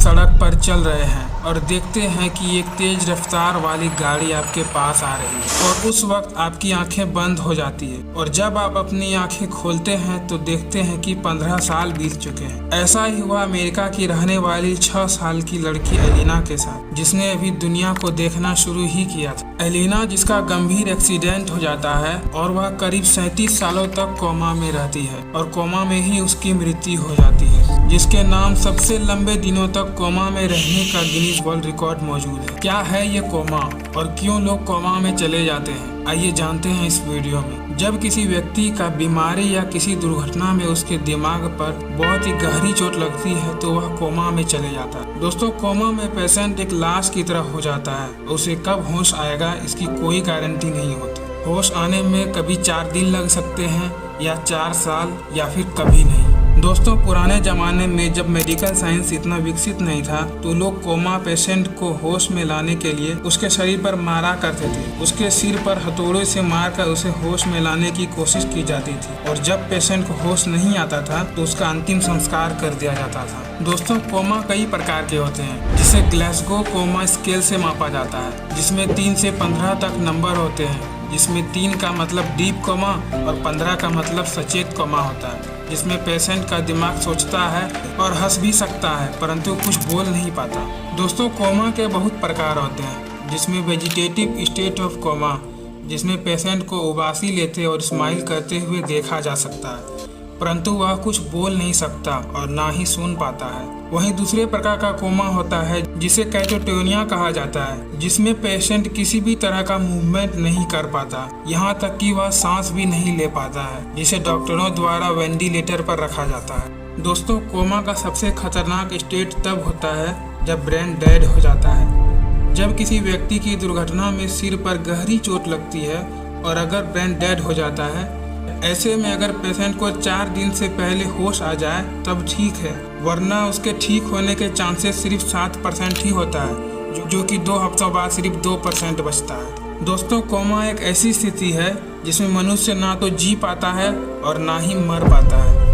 सड़क पर चल रहे हैं और देखते हैं कि एक तेज रफ्तार वाली गाड़ी आपके पास आ रही है और उस वक्त आपकी आंखें बंद हो जाती है और जब आप अपनी आंखें खोलते हैं तो देखते हैं कि 15 साल बीत चुके हैं। ऐसा ही हुआ अमेरिका की रहने वाली 6 साल की लड़की एलिना के साथ, जिसने अभी दुनिया को देखना शुरू ही किया था। एलिना, जिसका गंभीर एक्सीडेंट हो जाता है और वह करीब 37 सालों तक कोमा में रहती है और कोमा में ही उसकी मृत्यु हो जाती है, जिसके नाम सबसे लंबे दिनों तक कोमा में रहने का गिनीज वर्ल्ड रिकॉर्ड मौजूद है। क्या है ये कोमा और क्यों लोग कोमा में चले जाते हैं, आइए जानते हैं इस वीडियो में। जब किसी व्यक्ति का बीमारी या किसी दुर्घटना में उसके दिमाग पर बहुत ही गहरी चोट लगती है तो वह कोमा में चले जाता है। दोस्तों, कोमा में पेशेंट एक लाश की तरह हो जाता है। उसे कब होश आएगा इसकी कोई गारंटी नहीं होती। होश आने में कभी 4 दिन लग सकते हैं या 4 साल या फिर कभी नहीं। दोस्तों, पुराने जमाने में जब मेडिकल साइंस इतना विकसित नहीं था तो लोग कोमा पेशेंट को होश में लाने के लिए उसके शरीर पर मारा करते थे। उसके सिर पर हथौड़े से मारकर उसे होश में लाने की कोशिश की जाती थी और जब पेशेंट को होश नहीं आता था तो उसका अंतिम संस्कार कर दिया जाता था। दोस्तों, कोमा कई प्रकार के होते हैं, जिसे ग्लासगो कोमा स्केल से मापा जाता है, जिसमें 3 से 15 तक नंबर होते हैं, जिसमें 3 का मतलब डीप कोमा और 15 का मतलब सचेत कोमा होता है, जिसमें पेशेंट का दिमाग सोचता है और हंस भी सकता है परंतु कुछ बोल नहीं पाता। दोस्तों, कोमा के बहुत प्रकार होते हैं, जिसमें वेजिटेटिव स्टेट ऑफ कोमा, जिसमें पेशेंट को उबासी लेते और स्माइल करते हुए देखा जा सकता है परंतु वह कुछ बोल नहीं सकता और ना ही सुन पाता है। वहीं दूसरे प्रकार का कोमा होता है जिसे कैटाटोनिया कहा जाता है, जिसमें पेशेंट किसी भी तरह का मूवमेंट नहीं कर पाता, यहाँ तक कि वह सांस भी नहीं ले पाता है, जिसे डॉक्टरों द्वारा वेंटिलेटर पर रखा जाता है। दोस्तों, कोमा का सबसे खतरनाक स्टेट तब होता है जब ब्रेन डेड हो जाता है। जब किसी व्यक्ति की दुर्घटना में सिर पर गहरी चोट लगती है और अगर ब्रेन डेड हो जाता है, ऐसे में अगर पेशेंट को 4 दिन से पहले होश आ जाए तब ठीक है, वरना उसके ठीक होने के चांसेस सिर्फ 7% ही होता है, जो कि 2 हफ्तों बाद सिर्फ 2% बचता है। दोस्तों, कोमा एक ऐसी स्थिति है जिसमें मनुष्य ना तो जी पाता है और ना ही मर पाता है।